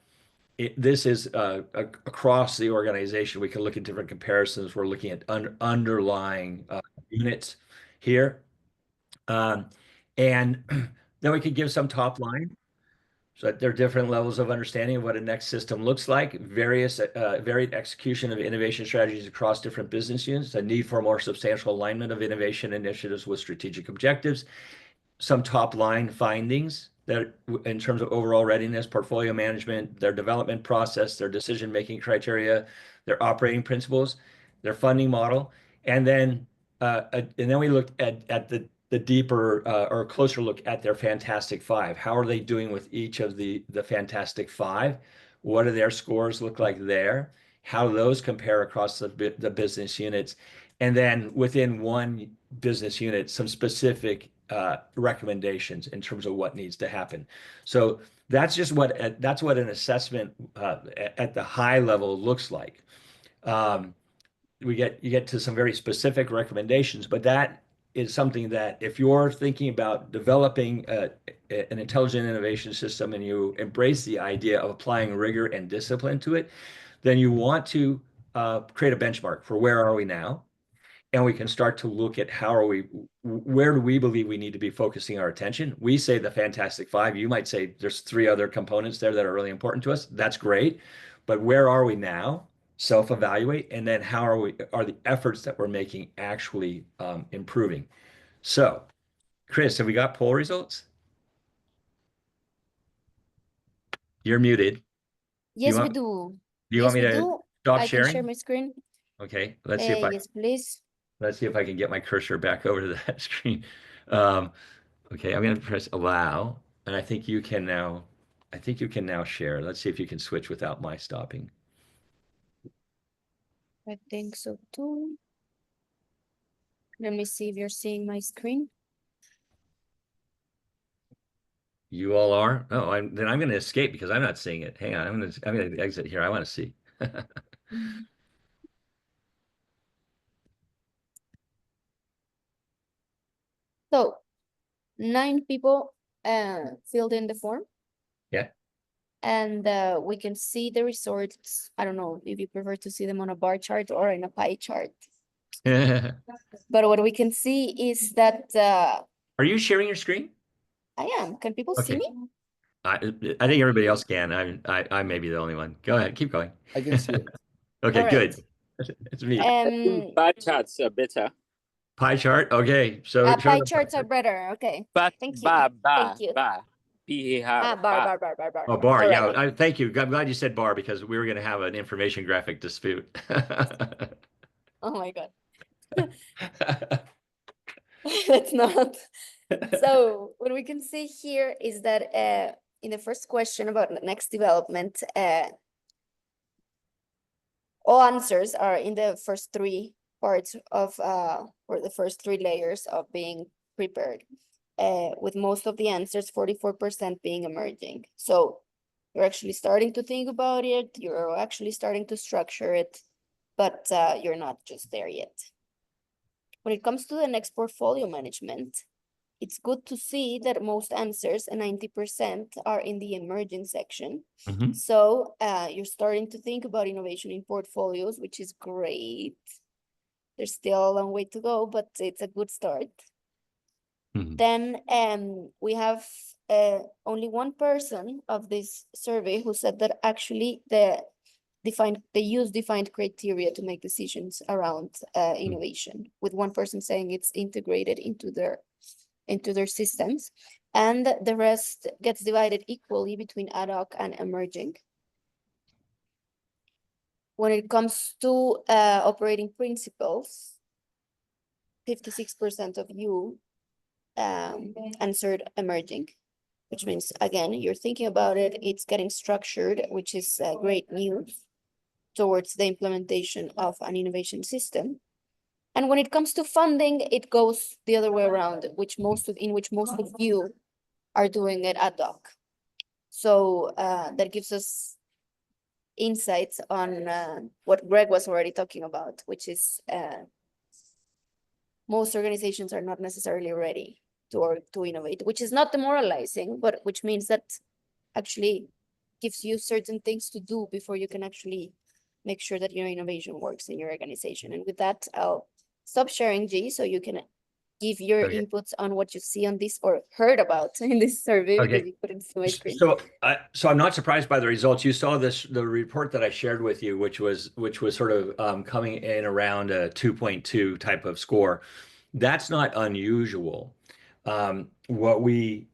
this is across the organization. We can look at different comparisons. We're looking at underlying units here. And then we could give some top line. So that there are different levels of understanding of what a next system looks like, varied execution of innovation strategies across different business units, a need for a more substantial alignment of innovation initiatives with strategic objectives, some top line findings that in terms of overall readiness, portfolio management, their development process, their decision-making criteria, their operating principles, their funding model. And then we looked at the deeper or closer look at their Fantastic Five. How are they doing with each of the Fantastic Five? What do their scores look like there? How do those compare across the business units? And then within one business unit, some specific recommendations in terms of what needs to happen. So that's just what an assessment at the high level looks like. You get to some very specific recommendations, but that is something that if you're thinking about developing an intelligent innovation system and you embrace the idea of applying rigor and discipline to it, then you want to create a benchmark for where are we now, and we can start to look at where do we believe we need to be focusing our attention. We say the Fantastic Five. You might say there's 3 other components there that are really important to us. That's great, but where are we now? Self-evaluate, and then how are the efforts that we're making actually improving? So, Chris, have we got poll results? You're muted. Yes, we Do do. you want Yes, me we to do. stop I can share sharing? my screen. Okay, let's see if Yes, please. I can get my cursor back over to that screen. Um, Okay, I'm going to press allow, and I think you can now. I think you can now share. Let's see if you can switch without my stopping. I think so too. Let me see if you're seeing my screen. You all are? Oh, then I'm going to escape because I'm not seeing it. Hang on, I'm going to exit here. I want to see. So 9 people filled in the form, Yeah. and we can see the results. I don't know if you prefer to see them on a bar chart or in a pie chart. But what we can see is that Are you sharing your screen? I am. Can people see Okay. me? I think everybody else can. I may be the only one. Go ahead, keep going. I can see it. Okay, All right. good. It's me. Pie charts are better. Pie chart. Okay, so show pie the charts are better. Okay. But Thank you. bar, Thank you. bar. Ah, Bar. bar. Oh, bar. All Yeah, right. thank you. I'm glad you said bar because we were going to have an information graphic dispute. Oh my God. That's not. So what we can see here is that in the first question about the next development, all answers are in the first 3 parts of or the first 3 layers of being prepared. with most of the answers, 44% being emerging. So you're actually starting to think about it, you're actually starting to structure it, but you're not just there yet. When it comes to the next portfolio management, it's good to see that most answers, 90%, are in the emerging section. Mhm. So you're starting to think about innovation in portfolios, which is great. There's still a long way to go, but it's a good start. Mhm. Then we have only one person of this survey who said that actually they use defined criteria to make decisions around innovation, with one person saying it's integrated into their systems, and the rest gets divided equally between ad hoc and emerging. When it comes to operating principles, 56% of you answered emerging, which means, again, you're thinking about it, it's getting structured, which is great news towards the implementation of an innovation system. And when it comes to funding, it goes the other way around, in which most of you are doing it ad hoc. So that gives us insights on what Greg was already talking about, which is most organizations are not necessarily ready to innovate, which is not demoralizing, but which means that actually gives you certain things to do before you can actually make sure that your innovation works in your organization. And with that, I'll stop sharing, G, so you can give your Okay. inputs on what you see on this or heard about in this survey, Okay. because you couldn't see my screen. So I'm not surprised by the results. You saw the report that I shared with you, which was sort of coming in around a 2.2 type of score. That's not unusual. What we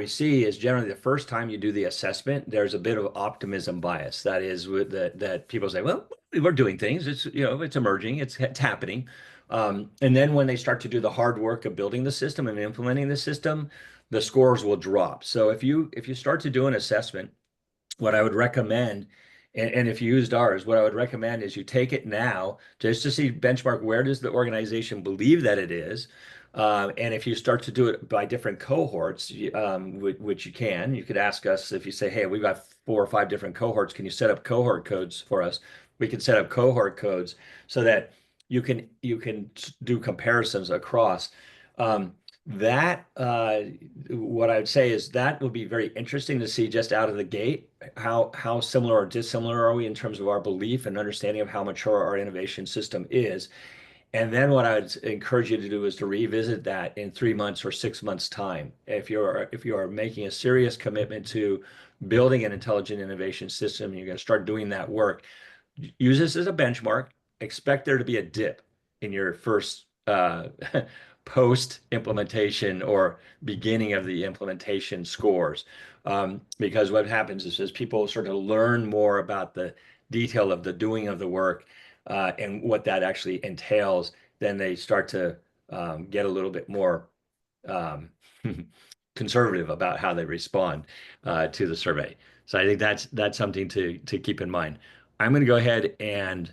see is generally the first time you do the assessment, there's a bit of optimism bias. That is that people say, well, we're doing things. It's it's emerging. It's happening. And then when they start to do the hard work of building the system and implementing the system, the scores will drop. So if you start to do an assessment, what I would recommend, and if you used ours, what I would recommend is you take it now just to see benchmark, where does the organization believe that it is. And if you start to do it by different cohorts, which you could ask us. If you say, hey, we've got 4 or 5 different cohorts, can you set up cohort codes for us? We can set up cohort codes so that you can do comparisons across. That what I would say is that will be very interesting to see just out of the gate, how similar or dissimilar are we in terms of our belief and understanding of how mature our innovation system is. And then what I would encourage you to do is to revisit that in 3 months or 6 months time. If you are making a serious commitment to building an intelligent innovation system, you're going to start doing that work. Use this as a benchmark. Expect there to be a dip in your first post implementation or beginning of the implementation scores. Because what happens is as people sort of learn more about the detail of the doing of the work and what that actually entails, then they start to get a little bit more conservative about how they respond to the survey. So I think that's something to keep in mind. I'm going to go ahead and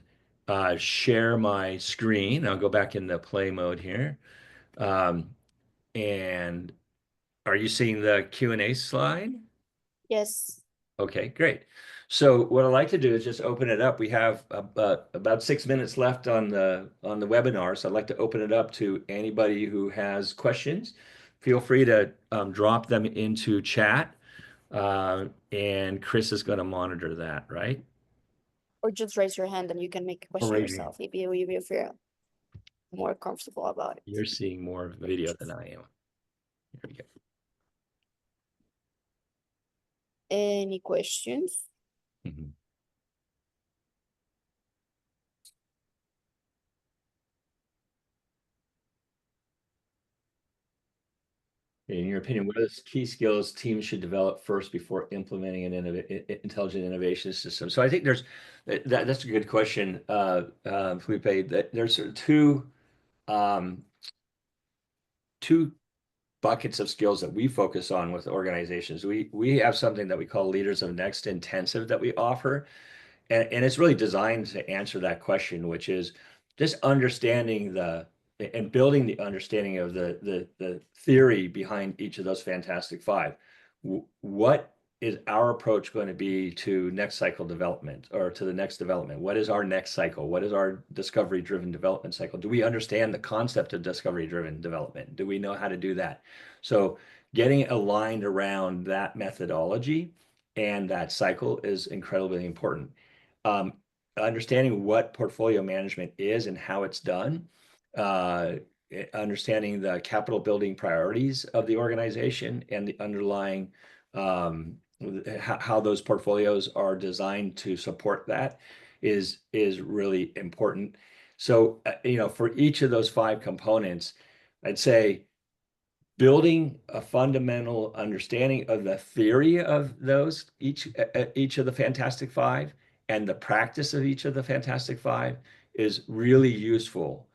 share my screen. I'll go back in the play mode here. And are you seeing the Q&A slide? Yes. Okay, great. So what I'd like to do is just open it up. We have about 6 minutes left on the webinar, so I'd like to open it up to anybody who has questions. Feel free to drop them into chat, and Chris is going to monitor that, right? Or just raise your hand and you can make a question raise your yourself if you're more comfortable about it. You're seeing more video than I am. Here we go. Any questions? Mhm. In your opinion, what are the key skills teams should develop first before implementing an intelligent innovation system? So I think that's a good question, Felipe. That there's sort of two buckets of skills that we focus on with organizations. We have something that we call Leaders of Next Intensive that we offer, and it's really designed to answer that question, which is just understanding the and building the understanding of the theory behind each of those Fantastic Five. What is our approach going to be to next cycle development or to the next development? What is our next cycle? What is our discovery-driven development cycle? Do we understand the concept of discovery-driven development? Do we know how to do that? So getting aligned around that methodology and that cycle is incredibly important. Understanding what portfolio management is and how it's done, understanding the capital building priorities of the organization and the underlying how those portfolios are designed to support that is really important. So, for each of those 5 components, I'd say building a fundamental understanding of the theory of those, each of the Fantastic Five, and the practice of each of the Fantastic Five is really useful,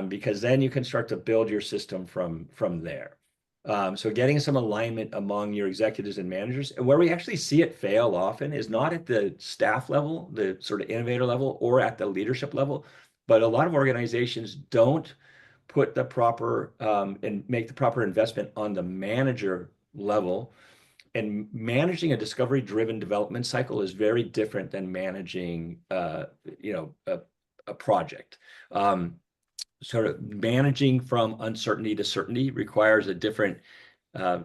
because then you can start to build your system from there. So getting some alignment among your executives and managers, and where we actually see it fail often is not at the staff level, the sort of innovator level, or at the leadership level, but a lot of organizations don't put the proper and make the proper investment on the manager level. And managing a discovery-driven development cycle is very different than managing, a project. Sort of managing from uncertainty to certainty requires a different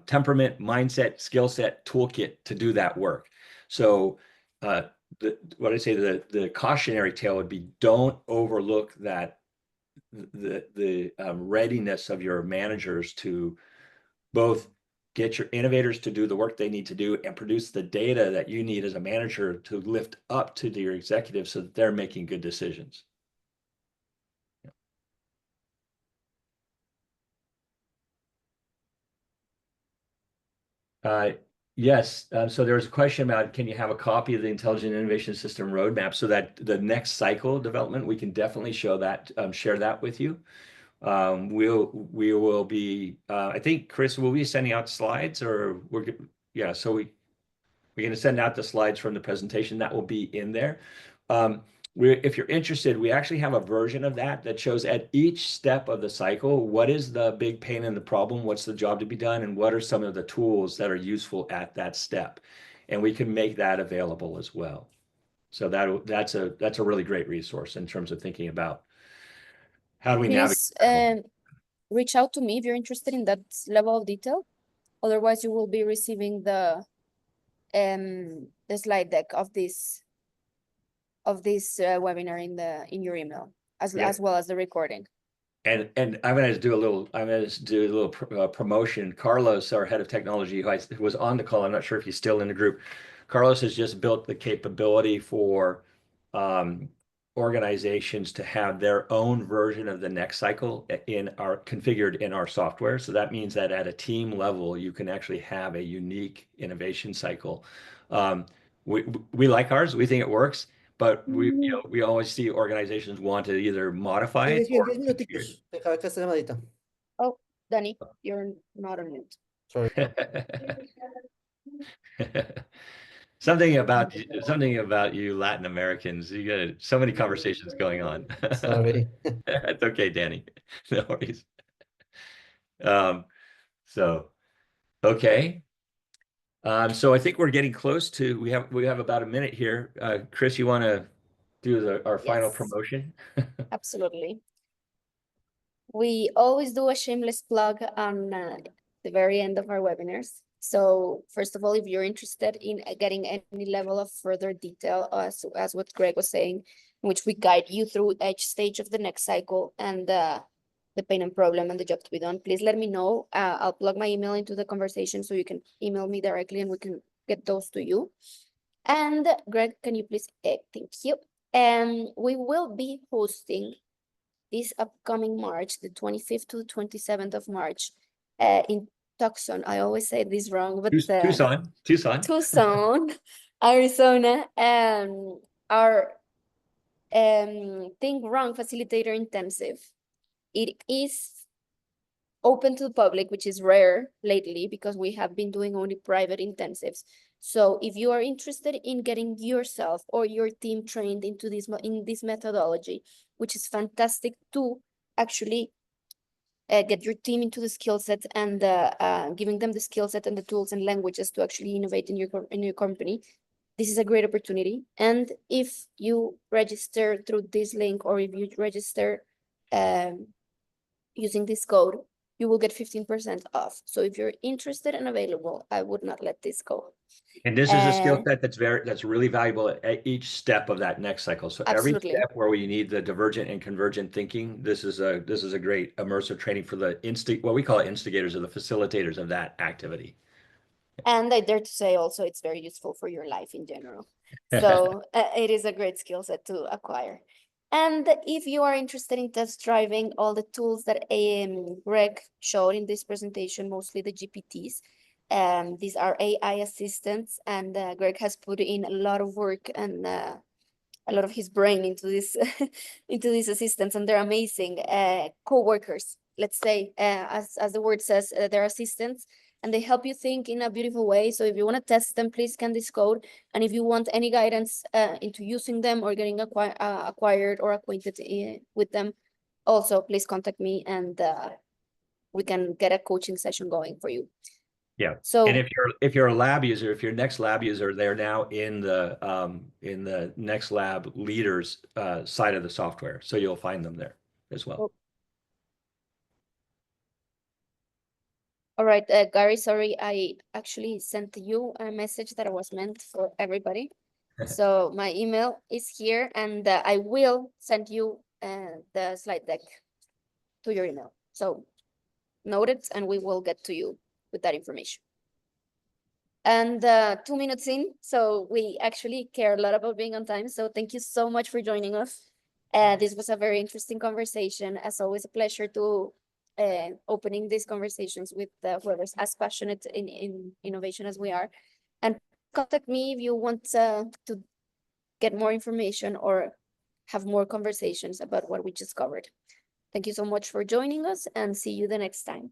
temperament, mindset, skill set, toolkit to do that work. So what I say, the cautionary tale would be, don't overlook that the readiness of your managers to both get your innovators to do the work they need to do and produce the data that you need as a manager to lift up to your executives so that they're making good decisions. Yes, so there's a question about, can you have a copy of the Intelligent Innovation System roadmap so that the next cycle development, we can definitely show that, share that with you. We will be, I think, Chris, will we be sending out slides, or yeah, so we're going to send out the slides from the presentation that will be in there. If you're interested, we actually have a version of that shows at each step of the cycle, what is the big pain in the problem, what's the job to be done, and what are some of the tools that are useful at that step. And we can make that available as well. So that's a really great resource in terms of thinking about how do we Please navigate. reach out to me if you're interested in that level of detail. Otherwise, you will be receiving the slide deck of this webinar in your email, as well as the recording. And I'm going to do a little promotion. Carlos, our head of technology, who was on the call, I'm not sure if he's still in the group. Carlos has just built the capability for organizations to have their own version of the next cycle configured in our software. So that means that at a team level, you can actually have a unique innovation cycle. We like ours. We think it works. But we always see organizations want to either modify it or 10 minuticos. Deja acá esta llamadita. Oh, Danny, you're not on mute. Sorry. Something about you Latin Americans. You got so many conversations going on. Sorry. It's okay, Danny. No worries. So okay. So I think we're getting close to, we have about a minute here. Chris, you want to do our final Yes. promotion? Absolutely. We always do a shameless plug on the very end of our webinars. So first of all, if you're interested in getting any level of further detail, as what Greg was saying, in which we guide you through each stage of the next cycle and the pain and problem and the job to be done, please let me know. I'll plug my email into the conversation so you can email me directly and we can get those to you. And Greg, can you please, thank you. We will be hosting this upcoming March, the 25th to the 27th of March, in Tucson. I always say this wrong, but Tucson, Arizona. Our Think Wrong Facilitator Intensive. It is open to the public, which is rare lately because we have been doing only private intensives. So if you are interested in getting yourself or your team trained into this methodology, which is fantastic to actually get your team into the skill set and giving them the skill set and the tools and languages to actually innovate in your company, this is a great opportunity. And if you register through this link, or if you register using this code, you will get 15% off. So if you're interested and available, I would not let this go. And this is a skill Uh, set that's really valuable at each step of that next cycle. So every Absolutely. step where we need the divergent and convergent thinking, this is a great immersive training for the what we call instigators or the facilitators of that activity. And I dare to say also it's very useful for your life in general. So it is a great skill set to acquire. And if you are interested in test driving all the tools that Greg showed in this presentation, mostly the GPTs, these are AI assistants, and Greg has put in a lot of work and a lot of his brain into this into these assistants, and they're amazing co-workers. Let's say, as the word says, they're assistants, and they help you think in a beautiful way. So if you want to test them, please scan this code. And if you want any guidance into using them or getting acquired or acquainted with them, also please contact me, and we can get a coaching session going for you. Yeah. So, and if you're a lab user, if your next lab user, they're now in the next lab leaders side of the software, so you'll find them there as well. all right, Gary, sorry, I actually sent you a message that was meant for everybody. So my email is here, and I will send you the slide deck to your email. So note it, and we will get to you with that information. And 2 minutes in, so we actually care a lot about being on time. So thank you so much for joining us. This was a very interesting conversation. As always, a pleasure to opening these conversations with whoever's as passionate in innovation as we are. And contact me if you want to get more information or have more conversations about what we just covered. Thank you so much for joining us, and see you the next time.